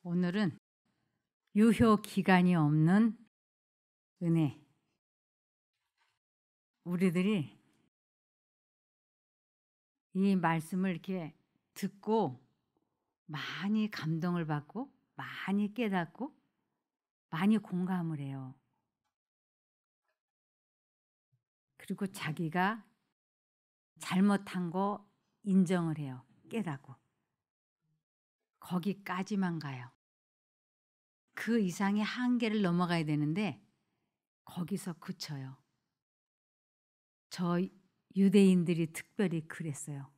오늘은 유효 기간이 없는 은혜. 우리들이 이 말씀을 이렇게 듣고 많이 감동을 받고 많이 깨닫고 많이 공감을 해요. 그리고 자기가 잘못한 거 인정을 해요. 깨닫고. 거기까지만 가요. 그 이상의 한계를 넘어가야 되는데 거기서 그쳐요. 저 유대인들이 특별히 그랬어요.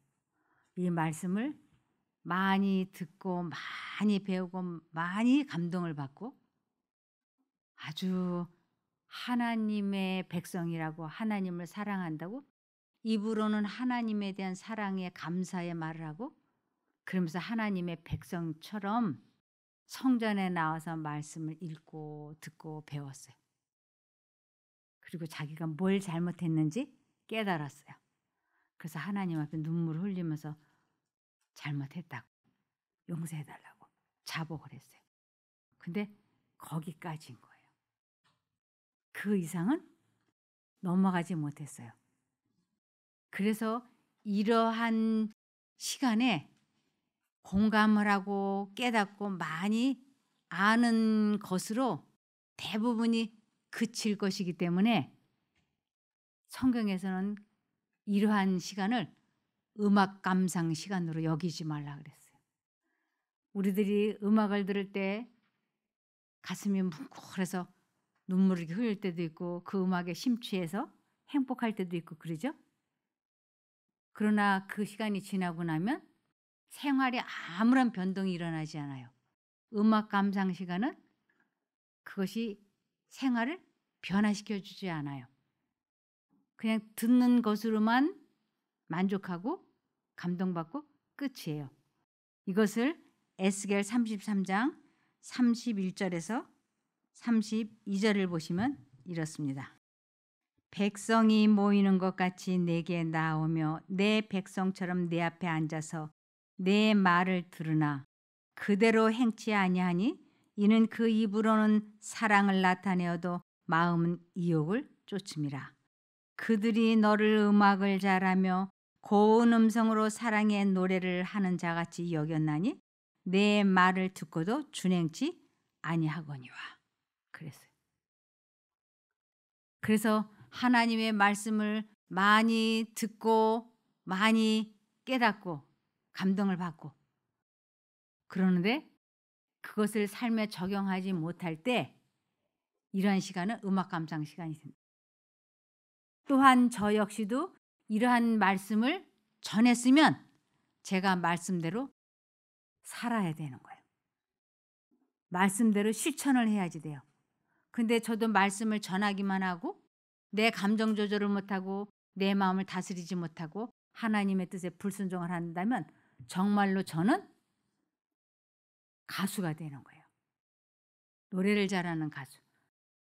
이 말씀을 많이 듣고 많이 배우고 많이 감동을 받고 아주 하나님의 백성이라고 하나님을 사랑한다고 입으로는 하나님에 대한 사랑에 감사의 말을 하고 그러면서 하나님의 백성처럼 성전에 나와서 말씀을 읽고 듣고 배웠어요. 그리고 자기가 뭘 잘못했는지 깨달았어요. 그래서 하나님 앞에 눈물을 흘리면서 잘못했다고 용서해 달라고 자복을 했어요. 근데 거기까지인 거예요. 그 이상은 넘어가지 못했어요. 그래서 이러한 시간에 공감을 하고 깨닫고 많이 아는 것으로 대부분이 그칠 것이기 때문에 성경에서는 이러한 시간을 음악 감상 시간으로 여기지 말라 그랬어요. 우리들이 음악을 들을 때 가슴이 뭉클해서 눈물을 흘릴 때도 있고 그 음악에 심취해서 행복할 때도 있고 그러죠. 그러나 그 시간이 지나고 나면 생활에 아무런 변동이 일어나지 않아요. 음악 감상 시간은 그것이 생활을 변화시켜 주지 않아요. 그냥 듣는 것으로만 만족하고 감동받고 끝이에요. 이것을 에스겔 33장 31절에서 32절을 보시면 이렇습니다. 백성이 모이는 것 같이 내게 나오며 내 백성처럼 내 앞에 앉아서 내 말을 들으나 그대로 행치 아니하니 이는 그 입으로는 사랑을 나타내어도 마음은 이욕을 쫓음이라. 그들이 너를 음악을 잘하며 고운 음성으로 사랑의 노래를 하는 자같이 여겼나니 내 말을 듣고도 준행치 아니하거니와. 그랬어요. 그래서 하나님의 말씀을 많이 듣고 많이 깨닫고 감동을 받고 그러는데 그것을 삶에 적용하지 못할 때 이러한 시간은 음악 감상 시간이 됩니다. 또한 저 역시도 이러한 말씀을 전했으면 제가 말씀대로 살아야 되는 거예요. 말씀대로 실천을 해야지 돼요. 근데 저도 말씀을 전하기만 하고 내 감정 조절을 못하고 내 마음을 다스리지 못하고 하나님의 뜻에 불순종을 한다면 정말로 저는 가수가 되는 거예요. 노래를 잘하는 가수.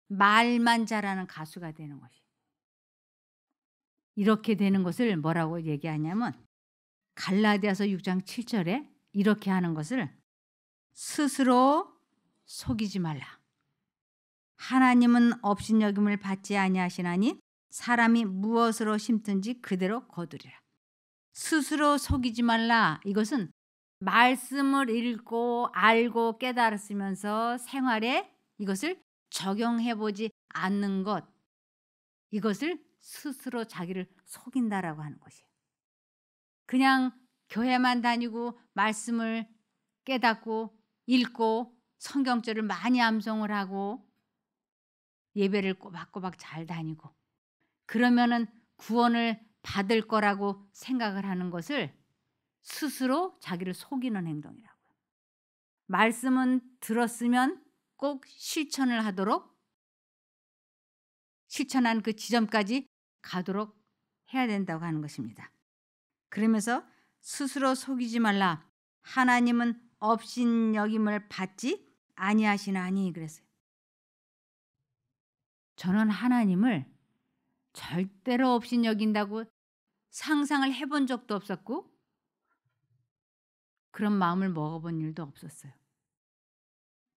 말만 잘하는 가수가 되는 것이. 이렇게 되는 것을 뭐라고 얘기하냐면 갈라디아서 6장 7절에 이렇게 하는 것을 스스로 속이지 말라. 하나님은 업신여김을 받지 아니하시나니 사람이 무엇으로 심든지 그대로 거두리라. 스스로 속이지 말라. 이것은 말씀을 읽고 알고 깨달았으면서 생활에 이것을 적용해 보지 않는 것. 이것을 스스로 자기를 속인다라고 하는 것이에요. 그냥 교회만 다니고 말씀을 깨닫고 읽고 성경절을 많이 암송을 하고 예배를 꼬박꼬박 잘 다니고 그러면은 구원을 받을 거라고 생각을 하는 것을 스스로 자기를 속이는 행동이라고요. 말씀은 들었으면 꼭 실천을 하도록 실천한 그 지점까지 가도록 해야 된다고 하는 것입니다. 그러면서 스스로 속이지 말라. 하나님은 업신여김을 받지 아니하시나니 그랬어요. 저는 하나님을 절대로 업신여긴다고 상상을 해본 적도 없었고 그런 마음을 먹어본 일도 없었어요.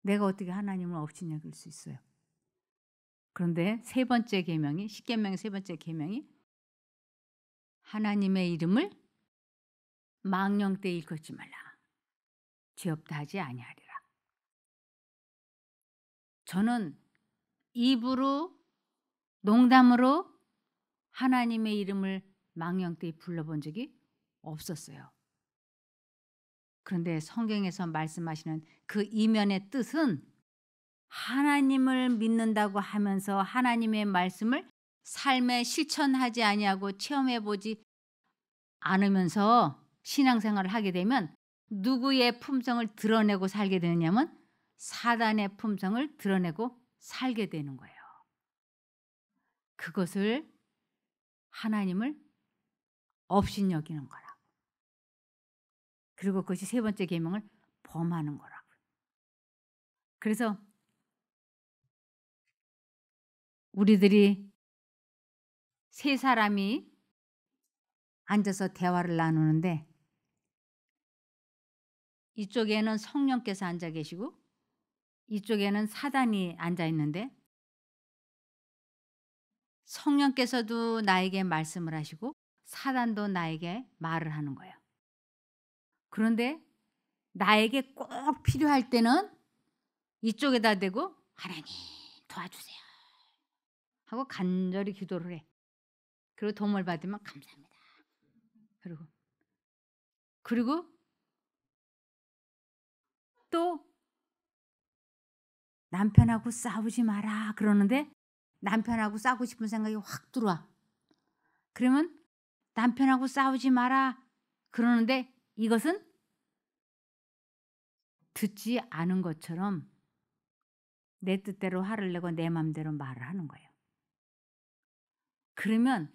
내가 어떻게 하나님을 업신여길 수 있어요? 그런데 세 번째 계명이, 십계명의 세 번째 계명이 하나님의 이름을 망령되이 일컫지 말라. 죄 없다 하지 아니하리라. 저는 입으로 농담으로 하나님의 이름을 망령되이 불러본 적이 없었어요. 그런데 성경에서 말씀하시는 그 이면의 뜻은 하나님을 믿는다고 하면서 하나님의 말씀을 삶에 실천하지 아니하고 체험해 보지 않으면서 신앙생활을 하게 되면 누구의 품성을 드러내고 살게 되느냐면 사단의 품성을 드러내고 살게 되는 거예요. 그것을 하나님을 업신여기는 거라고. 그리고 그것이 세 번째 계명을 범하는 거라고. 그래서 우리들이 세 사람이 앉아서 대화를 나누는데 이쪽에는 성령께서 앉아 계시고 이쪽에는 사단이 앉아 있는데 성령께서도 나에게 말씀을 하시고 사단도 나에게 말을 하는 거예요. 그런데 나에게 꼭 필요할 때는 이쪽에다 대고 하나님 도와주세요 하고 간절히 기도를 해. 그리고 도움을 받으면 감사합니다. 그리고 또 남편하고 싸우지 마라 그러는데 남편하고 싸우고 싶은 생각이 확 들어와. 그러면 남편하고 싸우지 마라 그러는데 이것은 듣지 않은 것처럼 내 뜻대로 화를 내고 내 마음대로 말을 하는 거예요. 그러면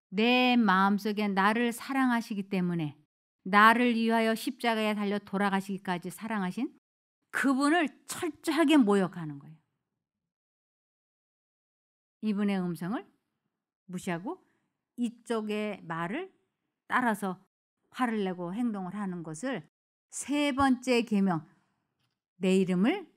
내 마음속에 나를 사랑하시기 때문에 나를 위하여 십자가에 달려 돌아가시기까지 사랑하신 그분을 철저하게 모욕하는 거예요. 이분의 음성을 무시하고 이쪽의 말을 따라서 화를 내고 행동을 하는 것을 세 번째 계명, 내 이름을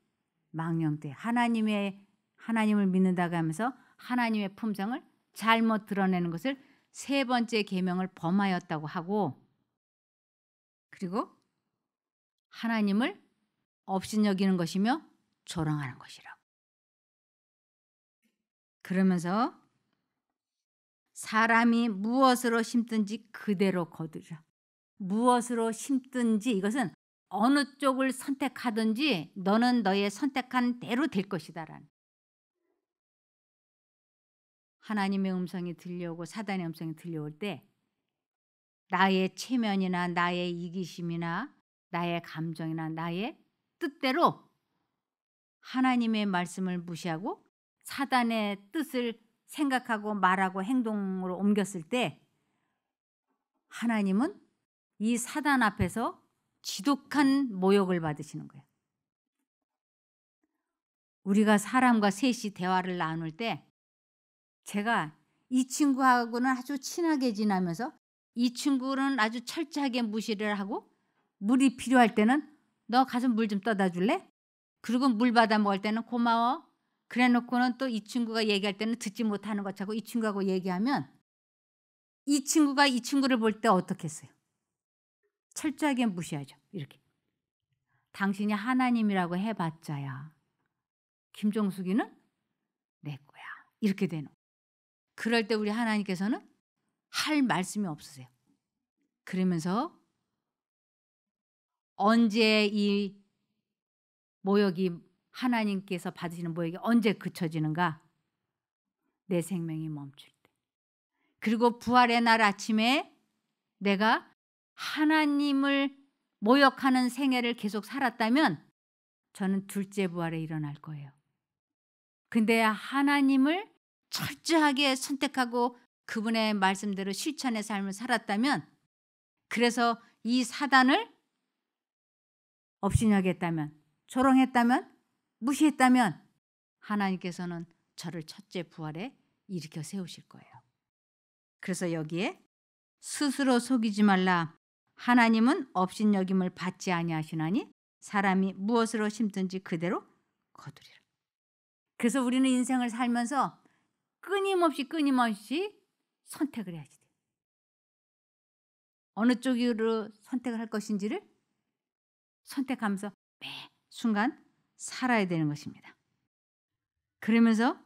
망령되 하나님을 믿는다고 하면서 하나님의 품성을 잘못 드러내는 것을 세 번째 계명을 범하였다고 하고, 그리고 하나님을 업신여기는 것이며 조롱하는 것이라고. 그러면서 사람이 무엇으로 심든지 그대로 거두리라. 무엇으로 심든지 이것은 어느 쪽을 선택하든지 너는 너의 선택한 대로 될 것이다라는. 하나님의 음성이 들려오고 사단의 음성이 들려올 때 나의 체면이나 나의 이기심이나 나의 감정이나 나의 뜻대로 하나님의 말씀을 무시하고 사단의 뜻을 생각하고 말하고 행동으로 옮겼을 때 하나님은 이 사단 앞에서 지독한 모욕을 받으시는 거예요. 우리가 사람과 셋이 대화를 나눌 때 제가 이 친구하고는 아주 친하게 지나면서 이 친구는 아주 철저하게 무시를 하고 물이 필요할 때는 너 가서 물 좀 떠다 줄래? 그리고 물 받아 먹을 때는 고마워. 그래 놓고는 또 이 친구가 얘기할 때는 듣지 못하는 것하고 이 친구하고 얘기하면 이 친구가 이 친구를 볼 때 어떻겠어요? 철저하게 무시하죠. 이렇게. 당신이 하나님이라고 해봤자야. 김종숙이는 내 거야. 이렇게 되는. 그럴 때 우리 하나님께서는 할 말씀이 없으세요. 그러면서 언제 이 모욕이 하나님께서 받으시는 모욕이 언제 그쳐지는가? 내 생명이 멈출 때. 그리고 부활의 날 아침에 내가 하나님을 모욕하는 생애를 계속 살았다면 저는 둘째 부활에 일어날 거예요. 근데 하나님을 철저하게 선택하고 그분의 말씀대로 실천의 삶을 살았다면, 그래서 이 사단을 업신여겼다면, 조롱했다면, 무시했다면 하나님께서는 저를 첫째 부활에 일으켜 세우실 거예요. 그래서 여기에 스스로 속이지 말라. 하나님은 업신여김을 받지 아니하시나니 사람이 무엇으로 심든지 그대로 거두리라. 그래서 우리는 인생을 살면서 끊임없이 선택을 해야지 돼. 어느 쪽으로 선택을 할 것인지를 선택하면서 매 순간 살아야 되는 것입니다. 그러면서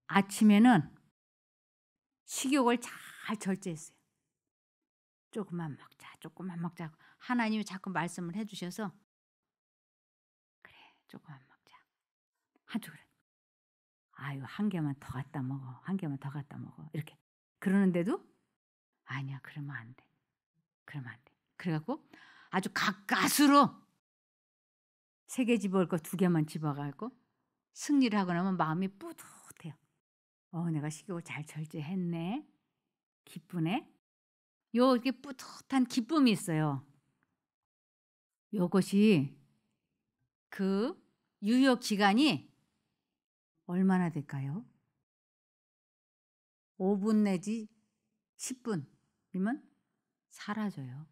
아침에는 식욕을 잘 절제했어요. 조금만 먹자. 하나님이 자꾸 말씀을 해주셔서 그래 조금만 먹자. 한두 그릇. 아유 한 개만 더 갖다 먹어. 이렇게 그러는데도 아니야 그러면 안 돼. 그래갖고 아주 가까스로 3개 집어올 거 2개만 집어가고 승리를 하고 나면 마음이 뿌듯해요. 내가 식욕을 잘 절제했네. 기쁘네. 이렇게 뿌듯한 기쁨이 있어요. 이것이 그 유효 기간이 얼마나 될까요? 5분 내지 10분이면 사라져요.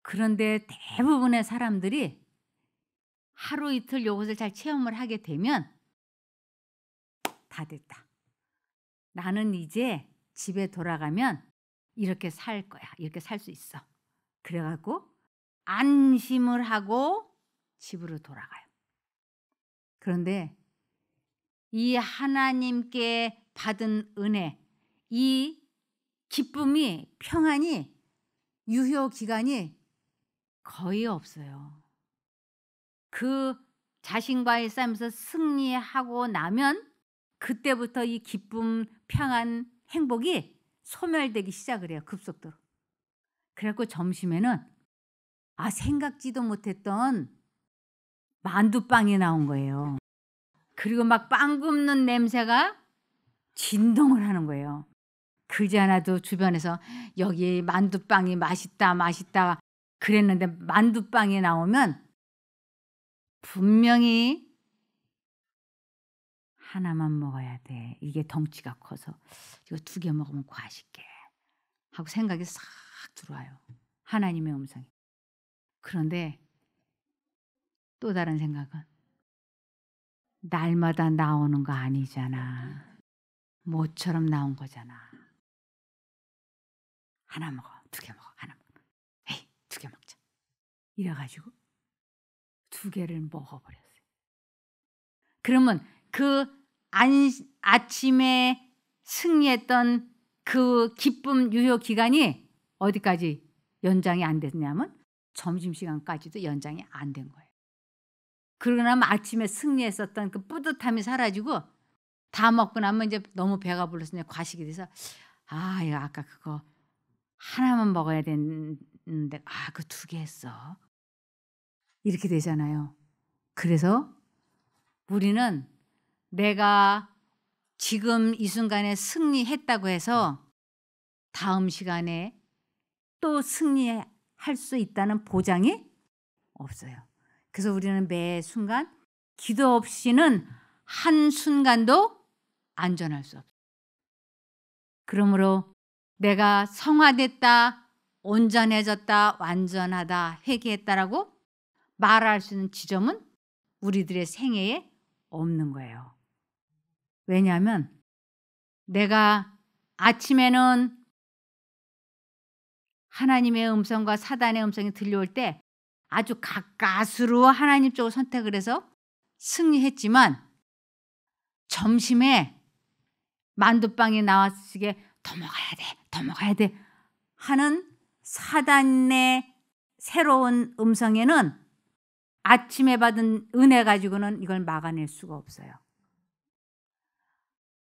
그런데 대부분의 사람들이 하루 이틀 이것을 잘 체험을 하게 되면 다 됐다. 나는 이제 집에 돌아가면 이렇게 살 거야. 이렇게 살 수 있어. 그래갖고 안심을 하고 집으로 돌아가요. 그런데 이 하나님께 받은 은혜, 이 기쁨이 평안이 유효 기간이 거의 없어요. 그 자신과의 싸움에서 승리하고 나면 그때부터 이 기쁨, 평안, 행복이 소멸되기 시작을 해요. 급속도로. 그래갖고 점심에는 생각지도 못했던 만두빵이 나온 거예요. 그리고 막 빵 굽는 냄새가 진동을 하는 거예요. 그지 않아도 주변에서 여기 만두빵이 맛있다 그랬는데 만두빵이 나오면 분명히 하나만 먹어야 돼. 이게 덩치가 커서 이거 2개 먹으면 과식해 하고 생각이 싹 들어와요. 하나님의 음성이. 그런데 또 다른 생각은 날마다 나오는 거 아니잖아. 모처럼 나온 거잖아. 하나 먹어, 2개 먹어, 하나 먹어. 에이, 2개 먹자. 이래가지고 2개를 먹어버렸어요. 그러면 그 아침에 승리했던 그 기쁨 유효 기간이 어디까지 연장이 안 됐냐면 점심시간까지도 연장이 안 된 거예요. 그러고 나면 아침에 승리했었던 그 뿌듯함이 사라지고 다 먹고 나면 이제 너무 배가 불러서 이제 과식이 돼서 이거 아까 그거 하나만 먹어야 되는데 그 2개 했어. 이렇게 되잖아요. 그래서 우리는 내가 지금 이 순간에 승리했다고 해서 다음 시간에 또 승리할 수 있다는 보장이 없어요. 그래서 우리는 매 순간 기도 없이는 한순간도 안전할 수 없어요. 그러므로 내가 성화됐다, 온전해졌다, 완전하다, 회개했다라고 말할 수 있는 지점은 우리들의 생애에 없는 거예요. 왜냐하면 내가 아침에는 하나님의 음성과 사단의 음성이 들려올 때 아주 가까스로 하나님 쪽을 선택을 해서 승리했지만 점심에 만두빵이 나왔으게 더 먹어야 돼 하는 사단의 새로운 음성에는 아침에 받은 은혜 가지고는 이걸 막아낼 수가 없어요.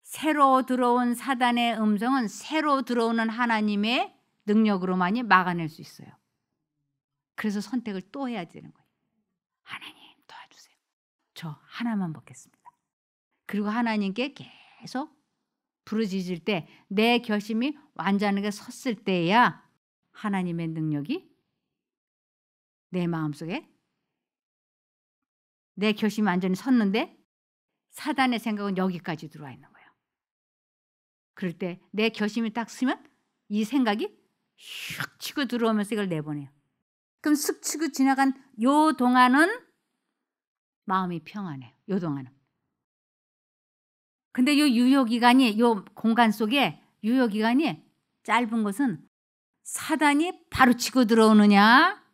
새로 들어온 사단의 음성은 새로 들어오는 하나님의 능력으로만이 막아낼 수 있어요. 그래서 선택을 또 해야 되는 거예요. 하나님 도와주세요. 저 하나만 먹겠습니다. 그리고 하나님께 계속 부르짖을 때 내 결심이 완전하게 섰을 때야 하나님의 능력이 내 마음속에 내 결심이 완전히 섰는데 사단의 생각은 여기까지 들어와 있는 거예요. 그럴 때 내 결심이 딱 서면 이 생각이 슉 치고 들어오면서 이걸 내보내요. 그럼 스치고 지나간 요 동안은 마음이 평안해요. 요 동안은. 근데 요 유효기간이 요 공간 속에 유효기간이 짧은 것은 사단이 바로 치고 들어오느냐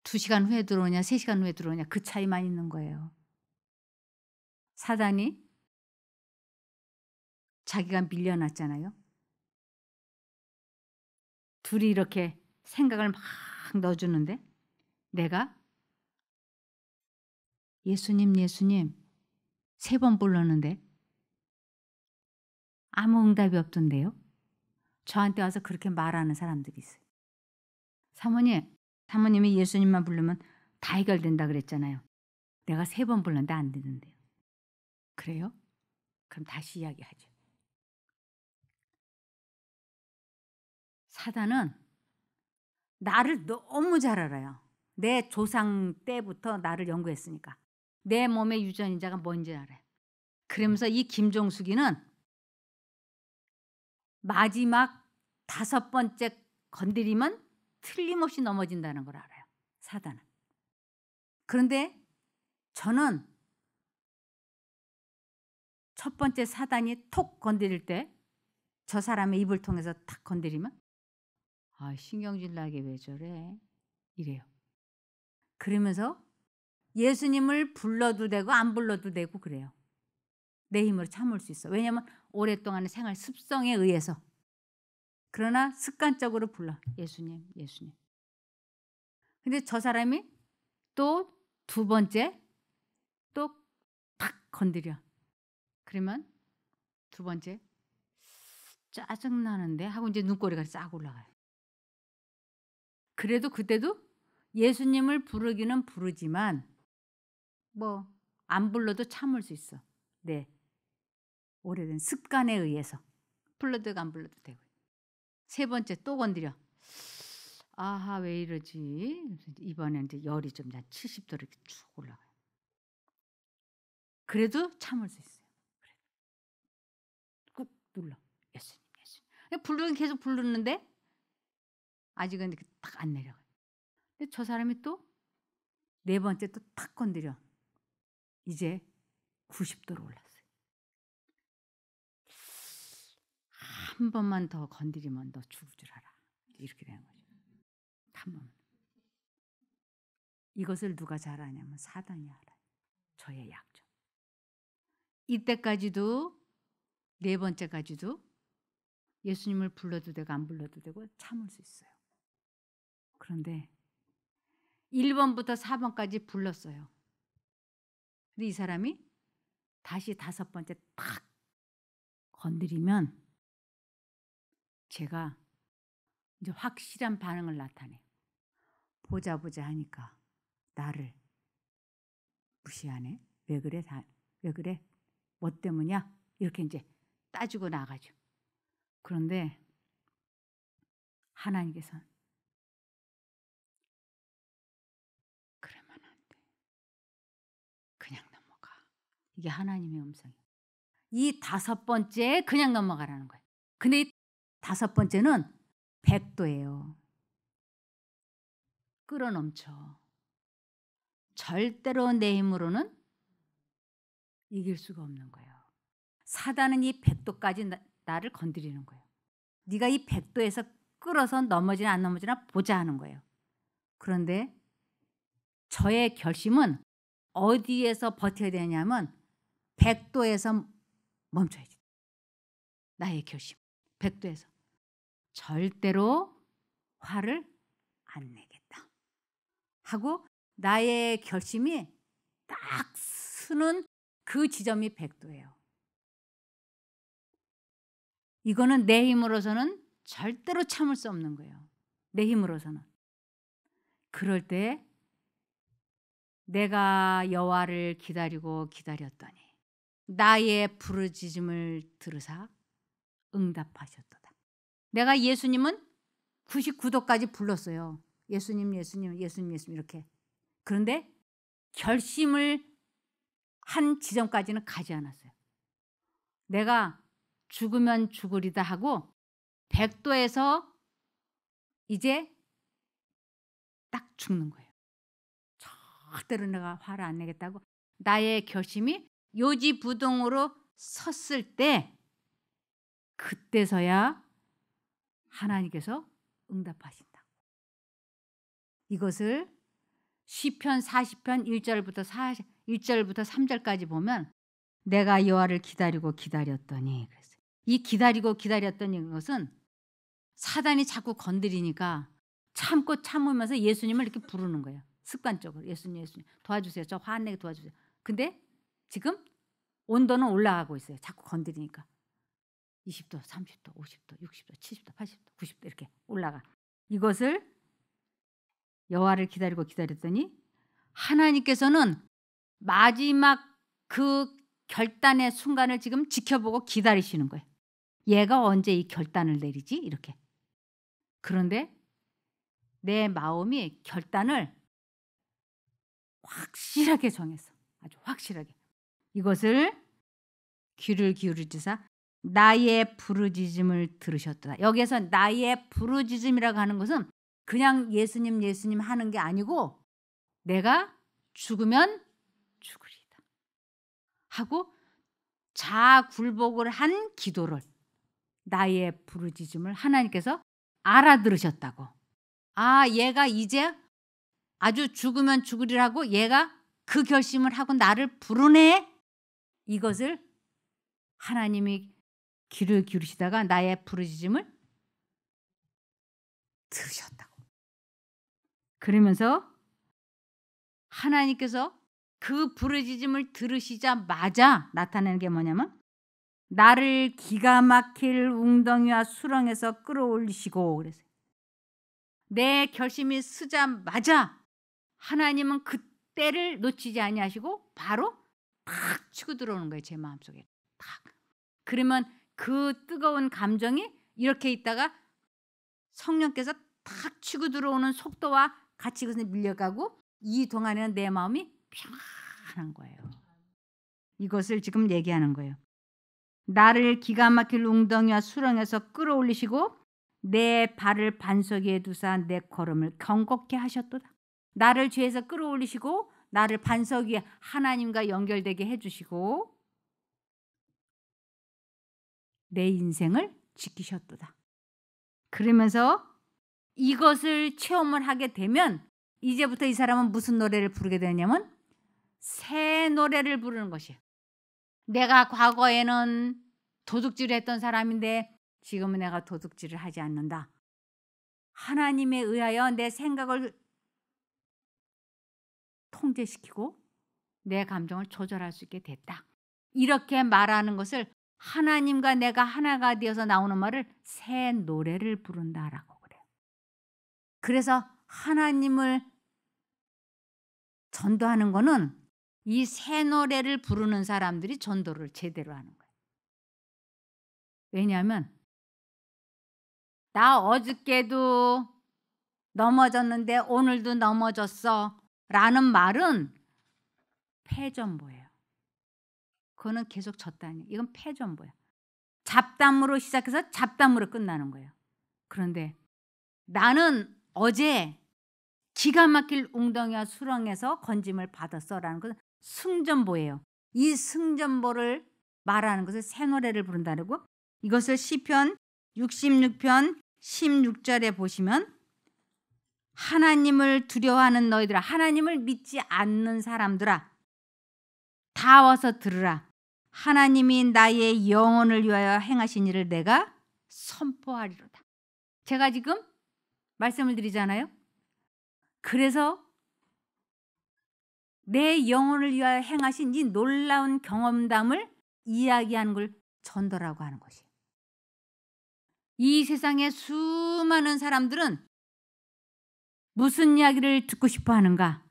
2시간 후에 들어오냐 3시간 후에 들어오냐 그 차이만 있는 거예요. 사단이 자기가 밀려났잖아요. 둘이 이렇게 생각을 막 넣어주는데 내가 예수님 예수님 3번 불렀는데 아무 응답이 없던데요. 저한테 와서 그렇게 말하는 사람들이 있어요. 사모님이 예수님만 부르면 다 해결된다 그랬잖아요. 내가 3번 불렀는데 안 되는데요. 그래요? 그럼 다시 이야기하죠. 사단은 나를 너무 잘 알아요. 내 조상 때부터 나를 연구했으니까. 내 몸의 유전자가 뭔지 알아요. 그러면서 이 김종숙이는 마지막 5번째 건드리면 틀림없이 넘어진다는 걸 알아요. 사단은. 그런데 저는 첫 번째 사단이 톡 건드릴 때 저 사람의 입을 통해서 탁 건드리면 신경질 나게 왜 저래? 이래요. 그러면서 예수님을 불러도 되고 안 불러도 되고 그래요. 내 힘으로 참을 수 있어. 왜냐하면 오랫동안의 생활 습성에 의해서. 그러나 습관적으로 불러. 예수님, 예수님. 근데 저 사람이 또 2번째 또 팍 건드려. 그러면 2번째 짜증나는데 하고 이제 눈꼬리가 싹 올라가요. 그래도 그때도 예수님을 부르기는 부르지만 뭐 안 불러도 참을 수 있어. 네. 오래된 습관에 의해서. 불러도 되고 안 불러도 되고. 3번째 또 건드려. 아하 왜 이러지? 이번엔 이제 열이 좀 70도로 이렇게 쭉 올라가요. 그래도 참을 수 있어요. 꾹 눌러. 예수님, 예수님. 부르긴 계속 부르는데 아직은 딱 안 내려가요. 근데 저 사람이 또 4번째 또 탁 건드려. 이제 90도로 올랐어요. 한 번만 더 건드리면 너 죽을 줄 알아. 이렇게 되는 거죠. 한 번. 이것을 누가 잘 아냐면 사단이 알아요. 저의 약점. 이때까지도 4번째까지도 예수님을 불러도 되고 안 불러도 되고 참을 수 있어요. 그런데 1번부터 4번까지 불렀어요. 근데 이 사람이 다시 5번째 탁 건드리면 제가 이제 확실한 반응을 나타내요. 보자 하니까 나를 무시하네. 왜 그래? 왜 그래? 뭐 때문이야? 이렇게 이제 따지고 나가죠. 그런데 하나님께서는 그러면 안 돼. 그냥 넘어가. 이게 하나님의 음성이에요. 이 5번째 그냥 넘어가라는 거예요. 근데 이 5번째는 100도예요. 끌어넘쳐. 절대로 내 힘으로는 이길 수가 없는 거예요. 사단은 이 100도까지 나를 건드리는 거예요. 네가 이 100도에서 끌어서 넘어지나 안 넘어지나 보자 하는 거예요. 그런데 저의 결심은 어디에서 버텨야 되냐면 100도에서 멈춰야지. 나의 결심. 100도에서. 절대로 화를 안 내겠다. 하고 나의 결심이 딱 서는 그 지점이 100도예요. 이거는 내 힘으로서는 절대로 참을 수 없는 거예요. 내 힘으로서는. 그럴 때 내가 여호와를 기다렸더니 나의 부르짖음을 들으사 응답하셨도다. 내가 예수님은 99도까지 불렀어요. 예수님 이렇게. 그런데 결심을 한 지점까지는 가지 않았어요. 내가 죽으면 죽으리다 하고 100도에서 이제 딱 죽는 거예요. 절대로 내가 화를 안 내겠다고 나의 결심이 요지부동으로 섰을 때 그때서야 하나님께서 응답하신다. 이것을 시편 40편 1절부터 3절까지 보면 내가 여호와를 기다리고 기다렸더니 그랬어요. 이 기다리고 기다렸더니 것은 사단이 자꾸 건드리니까 참고 참으면서 예수님을 이렇게 부르는 거예요. 습관적으로 예수님 도와주세요. 저 화 안 내게 도와주세요. 근데 지금 온도는 올라가고 있어요. 자꾸 건드리니까 20도, 30도, 50도, 60도, 70도, 80도, 90도 이렇게 올라가. 이것을 여호와를 기다리고 기다렸더니 하나님께서는 마지막 그 결단의 순간을 지금 지켜보고 기다리시는 거예요. 얘가 언제 이 결단을 내리지? 이렇게. 그런데 내 마음이 결단을 확실하게 정했어. 아주 확실하게. 이것을 귀를 기울이시사 나의 부르짖음을 들으셨도다. 여기에서 나의 부르짖음이라고 하는 것은 그냥 예수님 하는 게 아니고 내가 죽으면 죽으리다 하고 자굴복을 한 기도를 나의 부르짖음을 하나님께서 알아들으셨다고. 아, 얘가 이제 아주 죽으면 죽으리라고 얘가 그 결심을 하고 나를 부르네. 이것을 하나님이 귀를 기울이시다가 나의 부르짖음을 들으셨다고. 그러면서 하나님께서 그 부르짖음을 들으시자마자 나타나는 게 뭐냐면 나를 기가 막힐 웅덩이와 수렁에서 끌어올리시고 그랬어요. 내 결심이 서자마자 하나님은 그때를 놓치지 아니하시고 바로 탁 치고 들어오는 거예요. 제 마음속에 탁. 그러면 그 뜨거운 감정이 이렇게 있다가 성령께서 탁 치고 들어오는 속도와 같이 그것을 밀려가고 이 동안에는 내 마음이 평안한 거예요. 이것을 지금 얘기하는 거예요. 나를 기가 막힐 웅덩이와 수렁에서 끌어올리시고 내 발을 반석 위에 두사 내 걸음을 경고케 하셨도다. 나를 죄에서 끌어올리시고 나를 반석 위에 하나님과 연결되게 해주시고 내 인생을 지키셨도다. 그러면서 이것을 체험을 하게 되면 이제부터 이 사람은 무슨 노래를 부르게 되냐면 새 노래를 부르는 것이에요. 내가 과거에는 도둑질을 했던 사람인데 지금은 내가 도둑질을 하지 않는다. 하나님에 의하여 내 생각을 통제시키고 내 감정을 조절할 수 있게 됐다. 이렇게 말하는 것을 하나님과 내가 하나가 되어서 나오는 말을 새 노래를 부른다라고 그래요. 그래서 하나님을 전도하는 거는 이 새 노래를 부르는 사람들이 전도를 제대로 하는 거예요. 왜냐하면 나 어저께도 넘어졌는데 오늘도 넘어졌어 라는 말은 패전보예요. 그거는 계속 졌다니. 이건 패전보야. 잡담으로 시작해서 잡담으로 끝나는 거예요. 그런데 나는 어제 기가 막힐 웅덩이와 수렁에서 건짐을 받았어라는 것은 승전보예요. 이 승전보를 말하는 것을 새 노래를 부른다고. 이것을 시편 66편 16절에 보시면 하나님을 두려워하는 너희들아, 하나님을 믿지 않는 사람들아, 다 와서 들으라. 하나님이 나의 영혼을 위하여 행하신 일을 내가 선포하리로다. 제가 지금 말씀을 드리잖아요. 그래서 내 영혼을 위하여 행하신 이 놀라운 경험담을 이야기하는 걸 전도라고 하는 것이에요. 이 세상의 수많은 사람들은 무슨 이야기를 듣고 싶어 하는가?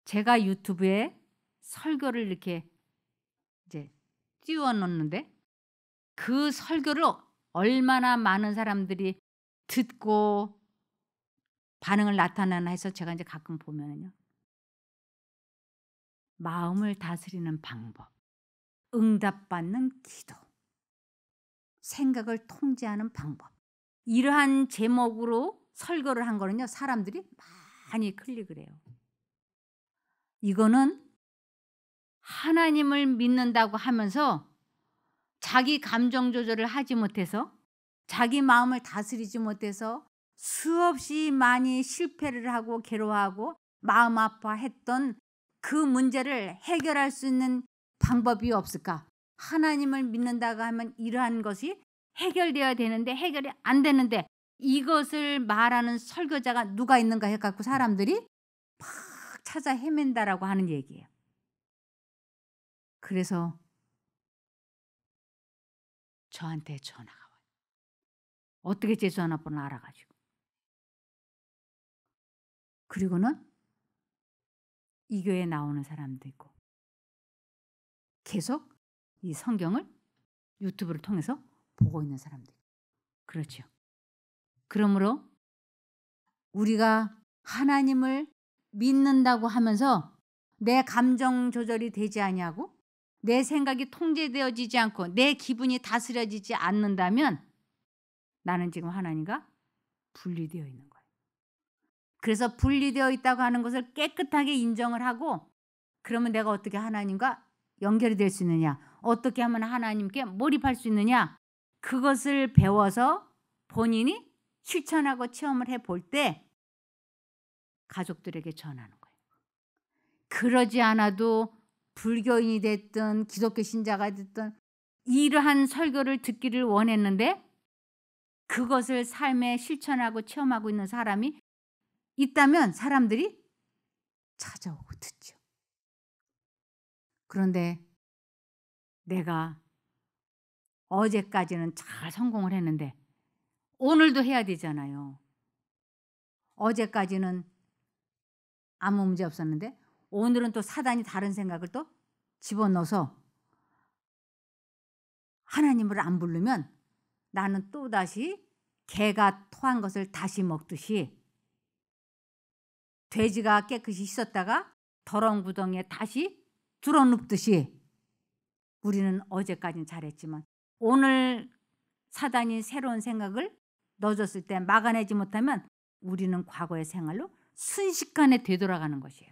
제가 유튜브에 설교를 이렇게 이제 띄워 놓는데 그 설교를 얼마나 많은 사람들이 듣고 반응을 나타나나 해서 제가 이제 가끔 보면은요. 마음을 다스리는 방법, 응답받는 기도, 생각을 통제하는 방법. 이러한 제목으로 설교를 한 거는요, 사람들이 많이 클릭을 해요. 이거는 하나님을 믿는다고 하면서 자기 감정 조절을 하지 못해서, 자기 마음을 다스리지 못해서 수없이 많이 실패를 하고 괴로워하고 마음 아파했던 그 문제를 해결할 수 있는 방법이 없을까? 하나님을 믿는다고 하면 이러한 것이 해결되어야 되는데 해결이 안 되는데, 이것을 말하는 설교자가 누가 있는가 해갖고 사람들이 막 찾아 헤맨다라고 하는 얘기예요. 그래서 저한테 전화가 와요. 어떻게 제 전화번호 알아가지고. 그리고는 이 교회에 나오는 사람도 있고 계속 이 성경을 유튜브를 통해서 보고 있는 사람도 있고. 그렇죠. 그러므로 우리가 하나님을 믿는다고 하면서 내 감정 조절이 되지 아니하고 내 생각이 통제되어지지 않고 내 기분이 다스려지지 않는다면 나는 지금 하나님과 분리되어 있는 거예요. 그래서 분리되어 있다고 하는 것을 깨끗하게 인정을 하고, 그러면 내가 어떻게 하나님과 연결이 될 수 있느냐, 어떻게 하면 하나님께 몰입할 수 있느냐, 그것을 배워서 본인이 실천하고 체험을 해볼 때 가족들에게 전하는 거예요. 그러지 않아도 불교인이 됐든 기독교 신자가 됐든 이러한 설교를 듣기를 원했는데 그것을 삶에 실천하고 체험하고 있는 사람이 있다면 사람들이 찾아오고 듣죠. 그런데 내가 어제까지는 잘 성공을 했는데 오늘도 해야 되잖아요. 어제까지는 아무 문제 없었는데 오늘은 또 사단이 다른 생각을 또 집어넣어서 하나님을 안 부르면 나는 또다시 개가 토한 것을 다시 먹듯이, 돼지가 깨끗이 씻었다가 더러운 구덩이에 다시 들어눕듯이 우리는 어제까지는 잘했지만 오늘 사단이 새로운 생각을 넣어줬을 때 막아내지 못하면 우리는 과거의 생활로 순식간에 되돌아가는 것이에요.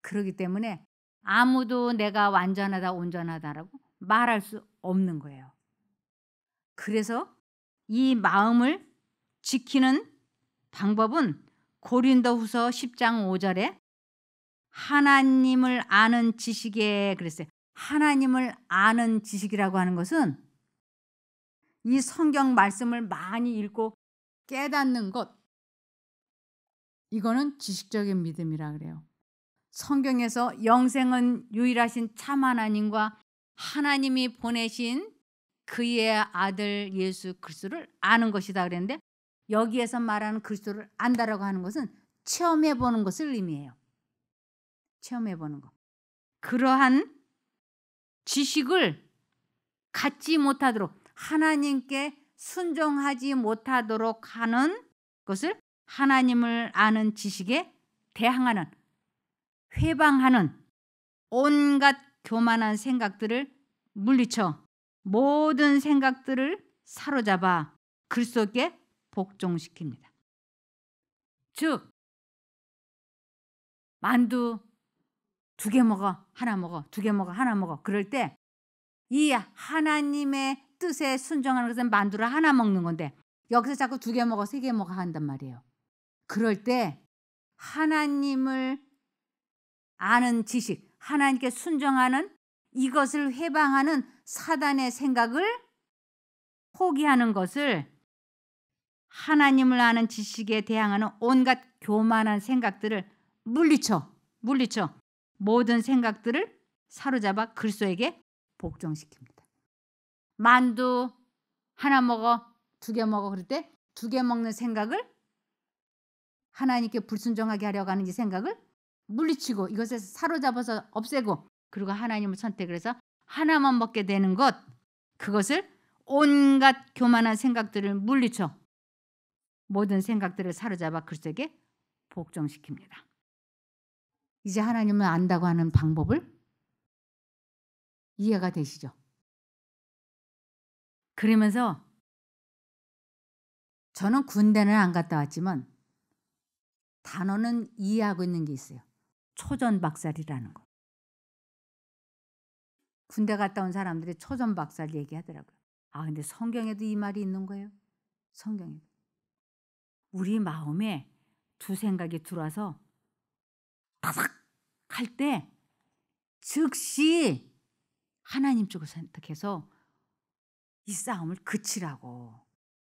그렇기 때문에 아무도 내가 완전하다 온전하다라고 말할 수 없는 거예요. 그래서 이 마음을 지키는 방법은 고린도후서 10장 5절에 하나님을 아는 지식에 그랬어요. 하나님을 아는 지식이라고 하는 것은 이 성경 말씀을 많이 읽고 깨닫는 것, 이거는 지식적인 믿음이라 그래요. 성경에서 영생은 유일하신 참 하나님과 하나님이 보내신 그의 아들 예수 그리스도를 아는 것이다 그랬는데, 여기에서 말하는 그리스도를 안다라고 하는 것은 체험해 보는 것을 의미해요. 체험해 보는 것. 그러한 지식을 갖지 못하도록, 하나님께 순종하지 못하도록 하는 것을 하나님을 아는 지식에 대항하는, 회방하는 온갖 교만한 생각들을 물리쳐 모든 생각들을 사로잡아 그리스도께 복종시킵니다. 즉 만두 2개 먹어, 하나 먹어, 2개 먹어, 하나 먹어. 그럴 때 이 하나님의 뜻에 순종하는 것은 만두를 하나 먹는 건데 여기서 자꾸 2개 먹어, 3개 먹어 한단 말이에요. 그럴 때 하나님을 아는 지식, 하나님께 순종하는 이것을 회방하는 사단의 생각을 포기하는 것을, 하나님을 아는 지식에 대항하는 온갖 교만한 생각들을 물리쳐 모든 생각들을 사로잡아 그리스도에게 복종시킵니다. 만두 하나 먹어, 2개 먹어 그럴 때 2개 먹는 생각을, 하나님께 불순종하게 하려고 하는 이 생각을 물리치고 이것을 사로잡아서 없애고, 그리고 하나님을 선택을 해서 하나만 먹게 되는 것, 그것을 온갖 교만한 생각들을 물리쳐 모든 생각들을 사로잡아 그리스도에게 복종시킵니다. 이제 하나님을 안다고 하는 방법을 이해가 되시죠? 그러면서 저는 군대는 안 갔다 왔지만 단어는 이해하고 있는 게 있어요. 초전박살이라는 거. 군대 갔다 온 사람들이 초전박살 얘기하더라고요. 아, 근데 성경에도 이 말이 있는 거예요. 성경에도. 우리 마음에 두 생각이 들어와서 타삭 할 때 즉시 하나님 쪽을 선택해서 이 싸움을 그치라고.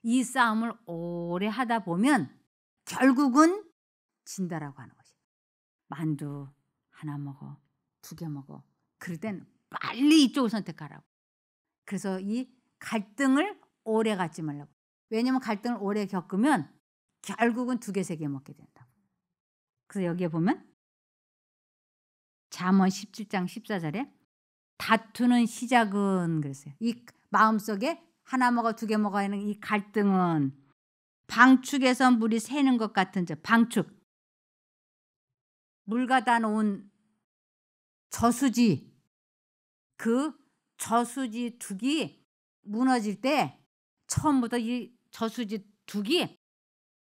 이 싸움을 오래 하다 보면 결국은 진다라고 하는 것이. 만두 하나 먹어, 2개 먹어. 그럴 땐 빨리 이쪽을 선택하라고. 그래서 이 갈등을 오래 갖지 말라고. 왜냐면 갈등을 오래 겪으면 결국은 2개, 3개 먹게 된다고. 그래서 여기에 보면 잠언 17장 14절에 다투는 시작은 그랬어요. 이 마음속에 하나 먹어 2개 먹어 하는 이 갈등은 방축에서 물이 새는 것 같은 방축. 물 가다 놓은 저수지. 그 저수지 둑이 무너질 때 처음부터 이 저수지 둑이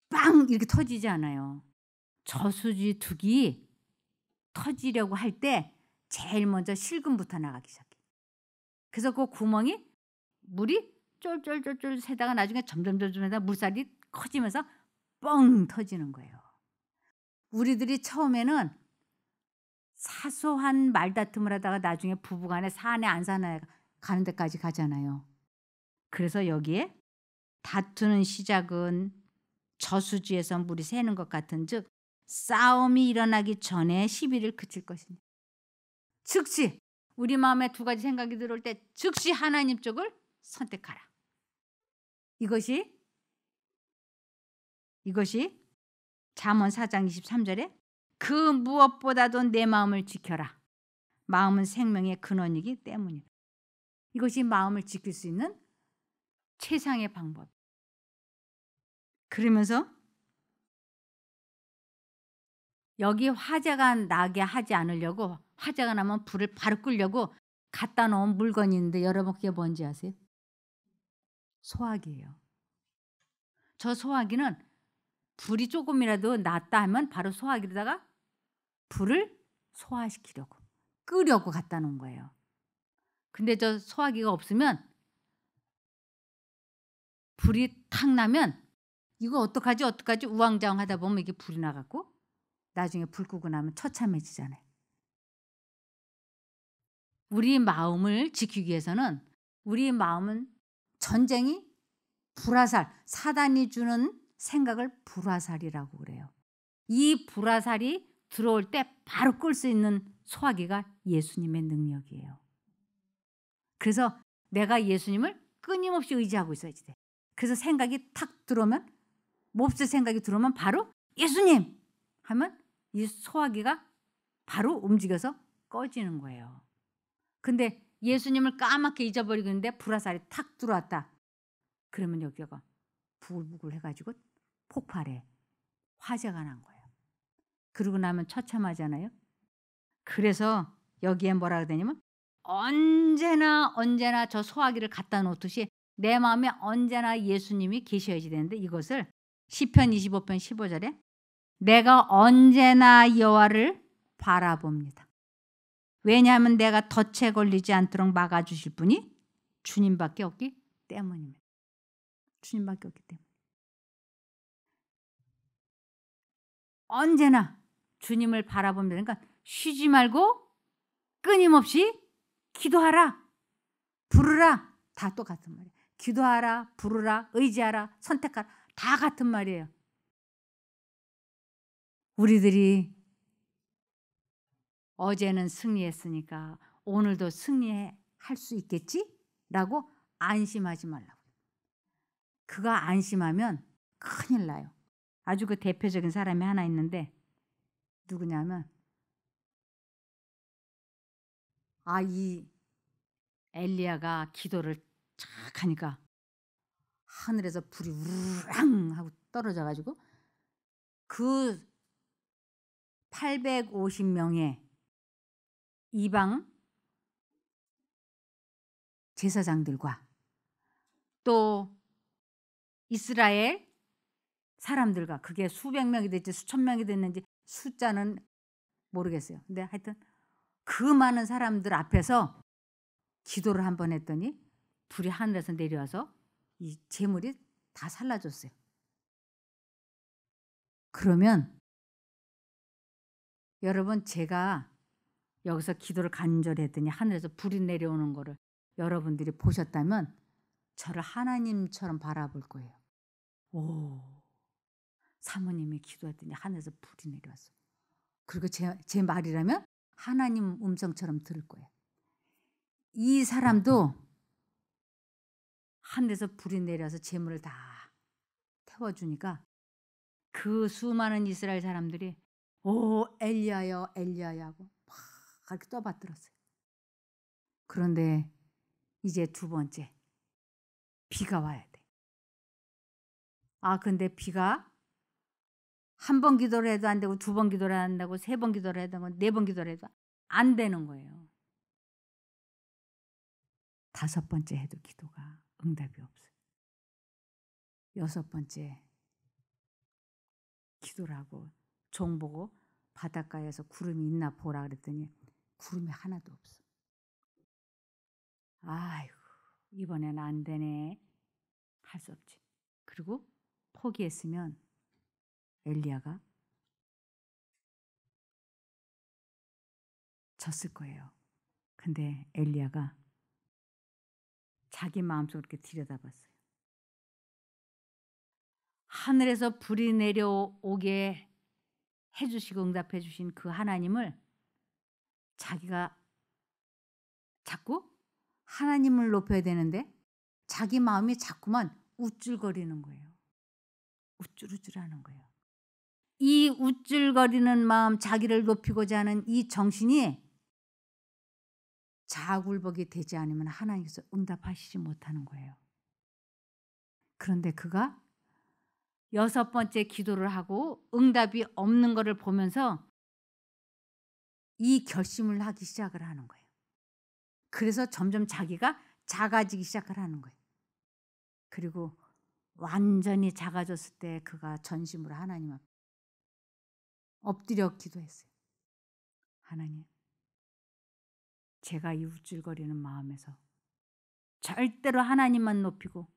빵 이렇게 터지지 않아요. 저수지 둑이 터지려고 할 때 제일 먼저 실금부터 나가기 시작해. 그래서 그 구멍이 물이 쫄쫄쫄쫄 새다가 나중에 점점 하다 물살이 커지면서 뻥 터지는 거예요. 우리들이 처음에는 사소한 말다툼을 하다가 나중에 부부간에 사내 안 사내 가는 데까지 가잖아요. 그래서 여기에 다투는 시작은 저수지에서 물이 새는 것 같은 즉 싸움이 일어나기 전에 시비를 그칠 것이니. 즉시 우리 마음에 2가지 생각이 들어올 때 즉시 하나님 쪽을 선택하라. 이것이 잠언 4장 23절에 그 무엇보다도 내 마음을 지켜라. 마음은 생명의 근원이기 때문이다. 이것이 마음을 지킬 수 있는 최상의 방법. 그러면서 여기 화재가 나게 하지 않으려고 화재가 나면 불을 바로 끄려고 갖다 놓은 물건이 있는데 여러분 그게 뭔지 아세요? 소화기예요. 저 소화기는 불이 조금이라도 났다 하면 바로 소화기로다가 불을 소화시키려고 끄려고 갖다 놓은 거예요. 근데 저 소화기가 없으면 불이 탁 나면 이거 어떡하지 우왕좌왕하다 보면 이게 불이 나갖고 나중에 불 끄고 나면 처참해지잖아요. 우리 마음을 지키기 위해서는 우리 마음은 전쟁이 불화살, 사단이 주는 생각을 불화살이라고 그래요. 이 불화살이 들어올 때 바로 끌 수 있는 소화기가 예수님의 능력이에요. 그래서 내가 예수님을 끊임없이 의지하고 있어야지 돼. 그래서 생각이 탁 들어오면 몹쓸 생각이 들어오면 바로 예수님 하면 이 소화기가 바로 움직여서 꺼지는 거예요. 근데 예수님을 까맣게 잊어버리고 있는데 불화살이 탁 들어왔다. 그러면 여기가 부글부글 해가지고 폭발해. 화재가 난 거예요. 그러고 나면 처참하잖아요. 그래서 여기에 뭐라 그러냐면 언제나 저 소화기를 갖다 놓듯이 내 마음에 언제나 예수님이 계셔야지 되는데 이것을 시편 25편 15절에 내가 언제나 여호와를 바라봅니다. 왜냐하면 내가 덫에 걸리지 않도록 막아주실 분이 주님밖에 없기 때문입니다. 주님밖에 없기 때문에. 언제나 주님을 바라봅니다. 그러니까 쉬지 말고 끊임없이 기도하라, 부르라. 다 똑같은 말이에요. 기도하라, 부르라, 의지하라, 선택하라. 다 같은 말이에요. 우리들이 어제는 승리했으니까 오늘도 승리할 수 있겠지? 라고 안심하지 말라고. 그가 안심하면 큰일 나요. 아주 그 대표적인 사람이 하나 있는데 누구냐면 이 엘리야가 기도를 착 하니까 하늘에서 불이 우르릉 하고 떨어져 가지고 그 850명의 이방 제사장들과 또 이스라엘 사람들과 그게 수백 명이 됐지 수천 명이 됐는지 숫자는 모르겠어요. 근데 하여튼 그 많은 사람들 앞에서 기도를 한 번 했더니 불이 하늘에서 내려와서 이 재물이 다 살라졌어요. 그러면 여러분 제가 여기서 기도를 간절히 했더니 하늘에서 불이 내려오는 거를 여러분들이 보셨다면 저를 하나님처럼 바라볼 거예요. 오, 사모님이 기도했더니 하늘에서 불이 내려왔어. 그리고 제 말이라면 하나님 음성처럼 들을 거예요. 이 사람도 하늘에서 불이 내려서 재물을 다 태워주니까 그 수많은 이스라엘 사람들이 오 엘리야여 엘리야야 하고 막 이렇게 떠받들었어요. 그런데 이제 두 번째 비가 와야 돼. 근데 비가 한 번 기도를 해도 안 되고 두 번 기도를 안 된다고 세 번 기도를 해도 안 되고 네 번 기도를 해도 안 되는 거예요. 다섯 번째 해도 기도가 응답이 없어요. 여섯 번째 기도를 하고 종 보고 바닷가에서 구름이 있나 보라 그랬더니 구름이 하나도 없어. 아이고 이번엔 안 되네. 할 수 없지. 그리고 포기했으면 엘리야가 졌을 거예요. 근데 엘리야가 자기 마음속으로 이렇게 들여다봤어요. 하늘에서 불이 내려오게 해주시고 응답해 주신 그 하나님을 자기가 자꾸 하나님을 높여야 되는데 자기 마음이 자꾸만 우쭐거리는 거예요. 우쭐우쭐하는 거예요. 이 우쭐거리는 마음, 자기를 높이고자 하는 이 정신이 자아굴복이 되지 않으면 하나님께서 응답하시지 못하는 거예요. 그런데 그가 여섯 번째 기도를 하고 응답이 없는 것을 보면서 이 결심을 하기 시작을 하는 거예요. 그래서 점점 자기가 작아지기 시작을 하는 거예요. 그리고 완전히 작아졌을 때 그가 전심으로 하나님 앞에 엎드려 기도했어요. 하나님, 제가 이 우쭐거리는 마음에서 절대로 하나님만 높이고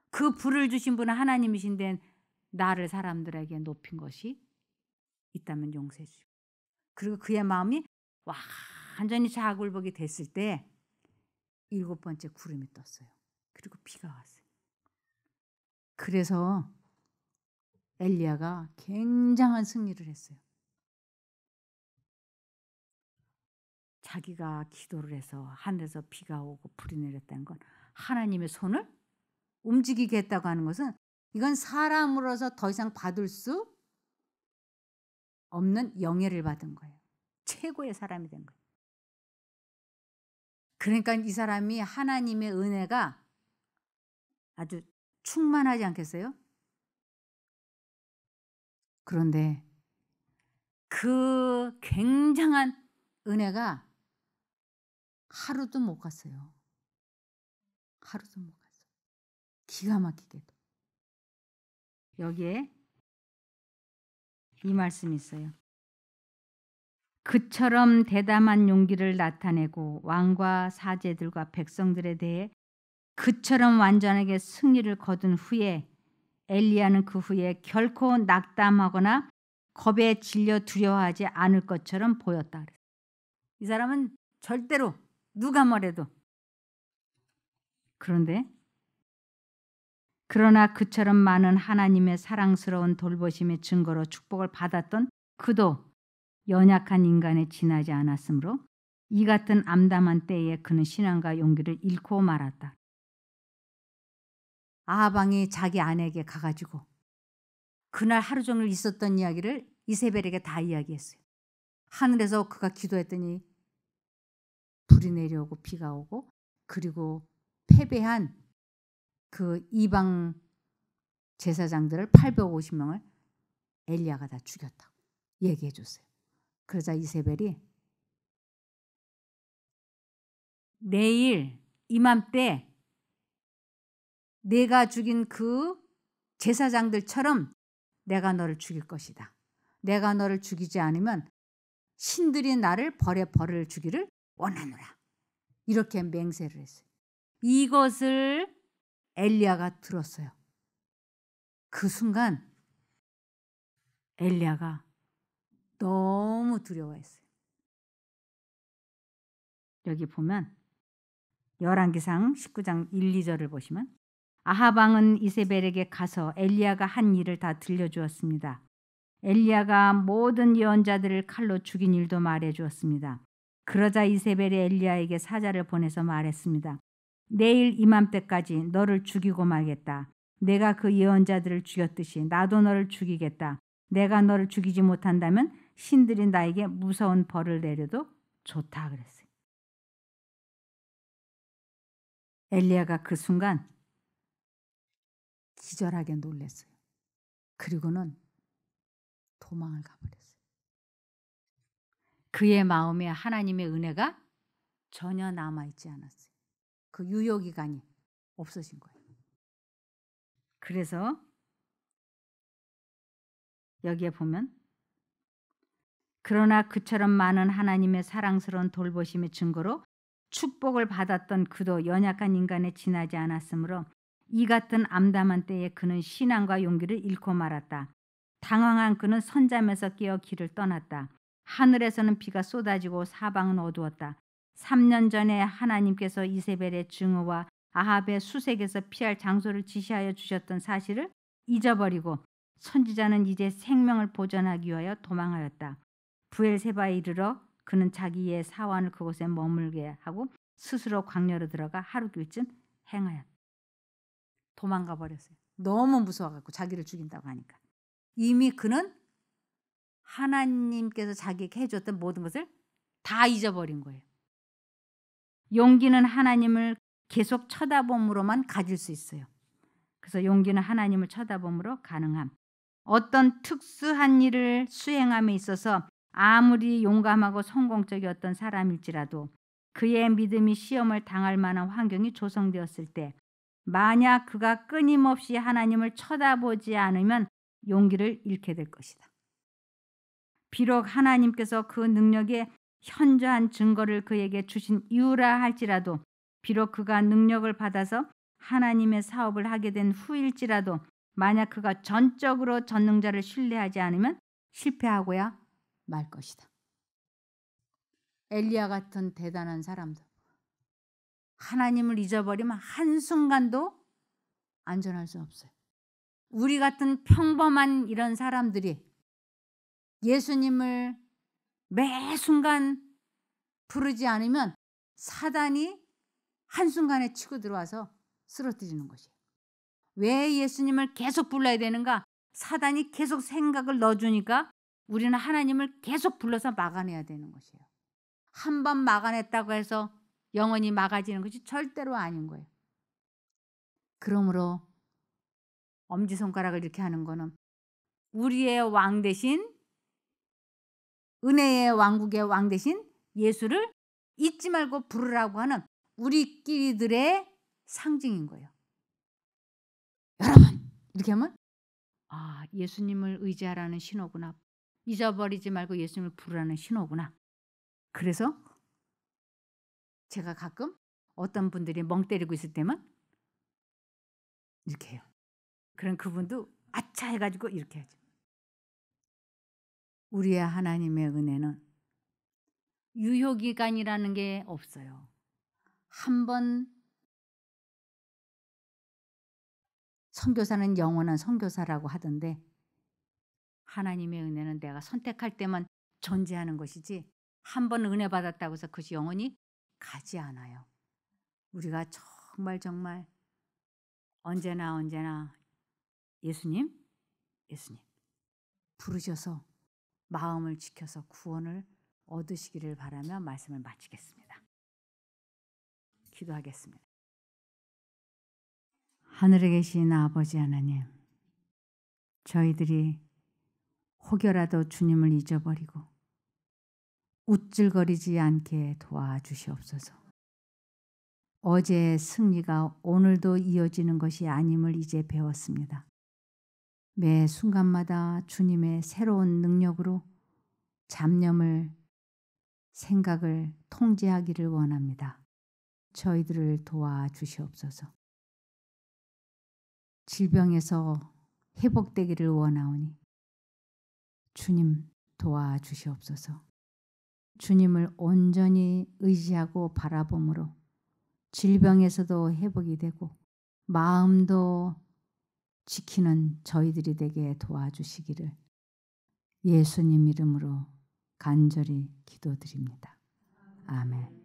그 불을 주신 분은 하나님이신데 나를 사람들에게 높인 것이 있다면 용서해 주시고, 그리고 그의 마음이 완전히 자아굴복이 됐을 때 일곱 번째 구름이 떴어요. 그리고 비가 왔어요. 그래서 엘리야가 굉장한 승리를 했어요. 자기가 기도를 해서 하늘에서 비가 오고 불이 내렸다는 건 하나님의 손을 움직이게 했다고 하는 것은 이건 사람으로서 더 이상 받을 수 없는 영예를 받은 거예요. 최고의 사람이 된 거예요. 그러니까 이 사람이 하나님의 은혜가 아주 충만하지 않겠어요? 그런데 그 굉장한 은혜가 하루도 못 갔어요. 하루도 못 갔어요. 기가 막히게도. 여기에 이 말씀이 있어요. 그처럼 대담한 용기를 나타내고 왕과 사제들과 백성들에 대해 그처럼 완전하게 승리를 거둔 후에 엘리야는 그 후에 결코 낙담하거나 겁에 질려 두려워하지 않을 것처럼 보였다. 이 사람은 절대로 누가 뭐래도. 그러나 그처럼 많은 하나님의 사랑스러운 돌보심의 증거로 축복을 받았던 그도 연약한 인간에 지나지 않았으므로 이 같은 암담한 때에 그는 신앙과 용기를 잃고 말았다. 아하방이 자기 아내에게 가가지고 그날 하루 종일 있었던 이야기를 이세벨에게 다 이야기했어요. 하늘에서 그가 기도했더니 불이 내려오고 비가 오고 그리고 패배한 그 이방 제사장들을 850명을 엘리야가 다 죽였다고 얘기해 줬어요. 그러자 이세벨이 내일 이맘때 내가 죽인 그 제사장들처럼 내가 너를 죽일 것이다. 내가 너를 죽이지 않으면 신들이 나를 벌을 주기를 원하노라. 이렇게 맹세를 했어요. 이것을 엘리야가 들었어요. 그 순간 엘리야가 너무 두려워했어요. 여기 보면 열왕기상 19장 1, 2절을 보시면 아합 왕은 이세벨에게 가서 엘리야가 한 일을 다 들려주었습니다. 엘리야가 모든 예언자들을 칼로 죽인 일도 말해주었습니다. 그러자 이세벨이 엘리야에게 사자를 보내서 말했습니다. 내일 이맘때까지 너를 죽이고 말겠다. 내가 그 예언자들을 죽였듯이 나도 너를 죽이겠다. 내가 너를 죽이지 못한다면 신들이 나에게 무서운 벌을 내려도 좋다 그랬어요. 엘리야가 그 순간 기절하게 놀랐어요. 그리고는 도망을 가버렸어요. 그의 마음에 하나님의 은혜가 전혀 남아있지 않았어요. 그 유효기간이 없어진 거예요. 그래서 여기에 보면 그러나 그처럼 많은 하나님의 사랑스러운 돌보심의 증거로 축복을 받았던 그도 연약한 인간에 지나지 않았으므로 이 같은 암담한 때에 그는 신앙과 용기를 잃고 말았다. 당황한 그는 선잠에서 깨어 길을 떠났다. 하늘에서는 비가 쏟아지고 사방은 어두웠다. 3년 전에 하나님께서 이세벨의 증오와 아합의 수색에서 피할 장소를 지시하여 주셨던 사실을 잊어버리고 선지자는 이제 생명을 보존하기 위하여 도망하였다. 부엘세바에 이르러 그는 자기의 사환을 그곳에 머물게 하고 스스로 광야로 들어가 하루길쯤 행하였다. 도망가 버렸어요. 너무 무서워갖고 자기를 죽인다고 하니까. 이미 그는 하나님께서 자기에게 해줬던 모든 것을 다 잊어버린 거예요. 용기는 하나님을 계속 쳐다봄으로만 가질 수 있어요. 그래서 용기는 하나님을 쳐다봄으로 가능함. 어떤 특수한 일을 수행함에 있어서 아무리 용감하고 성공적이었던 사람일지라도 그의 믿음이 시험을 당할 만한 환경이 조성되었을 때 만약 그가 끊임없이 하나님을 쳐다보지 않으면 용기를 잃게 될 것이다. 비록 하나님께서 그 능력의 현저한 증거를 그에게 주신 이유라 할지라도 비록 그가 능력을 받아서 하나님의 사업을 하게 된 후일지라도 만약 그가 전적으로 전능자를 신뢰하지 않으면 실패하고야 말 것이다. 엘리야 같은 대단한 사람도 하나님을 잊어버리면 한순간도 안전할 수 없어요. 우리 같은 평범한 이런 사람들이 예수님을 매 순간 부르지 않으면 사단이 한순간에 치고 들어와서 쓰러뜨리는 것이에요. 왜 예수님을 계속 불러야 되는가? 사단이 계속 생각을 넣어주니까 우리는 하나님을 계속 불러서 막아내야 되는 것이에요. 한 번 막아냈다고 해서 영원히 막아지는 것이 절대로 아닌 거예요. 그러므로 엄지손가락을 이렇게 하는 거는 우리의 왕 대신 은혜의 왕국의 왕 대신 예수를 잊지 말고 부르라고 하는 우리끼리들의 상징인 거예요. 여러분 이렇게 하면 예수님을 의지하라는 신호구나. 잊어버리지 말고 예수님을 부르라는 신호구나. 그래서 제가 가끔 어떤 분들이 멍 때리고 있을 때만 이렇게 해요. 그럼 그분도 아차 해가지고 이렇게 하죠. 우리의 하나님의 은혜는 유효기간이라는 게 없어요. 한번 선교사는 영원한 선교사라고 하던데 하나님의 은혜는 내가 선택할 때만 존재하는 것이지 한 번 은혜 받았다고 해서 그것이 영원히 가지 않아요. 우리가 정말 언제나 예수님 부르셔서 마음을 지켜서 구원을 얻으시기를 바라며 말씀을 마치겠습니다. 기도하겠습니다. 하늘에 계신 아버지 하나님, 저희들이 혹여라도 주님을 잊어버리고 우쭐거리지 않게 도와주시옵소서. 어제의 승리가 오늘도 이어지는 것이 아님을 이제 배웠습니다. 매 순간마다 주님의 새로운 능력으로 잡념을, 생각을 통제하기를 원합니다. 저희들을 도와주시옵소서. 질병에서 회복되기를 원하오니 주님 도와주시옵소서. 주님을 온전히 의지하고 바라봄으로 질병에서도 회복이 되고 마음도 지키는 저희들이 되게 도와주시기를 예수님 이름으로 간절히 기도드립니다. 아멘.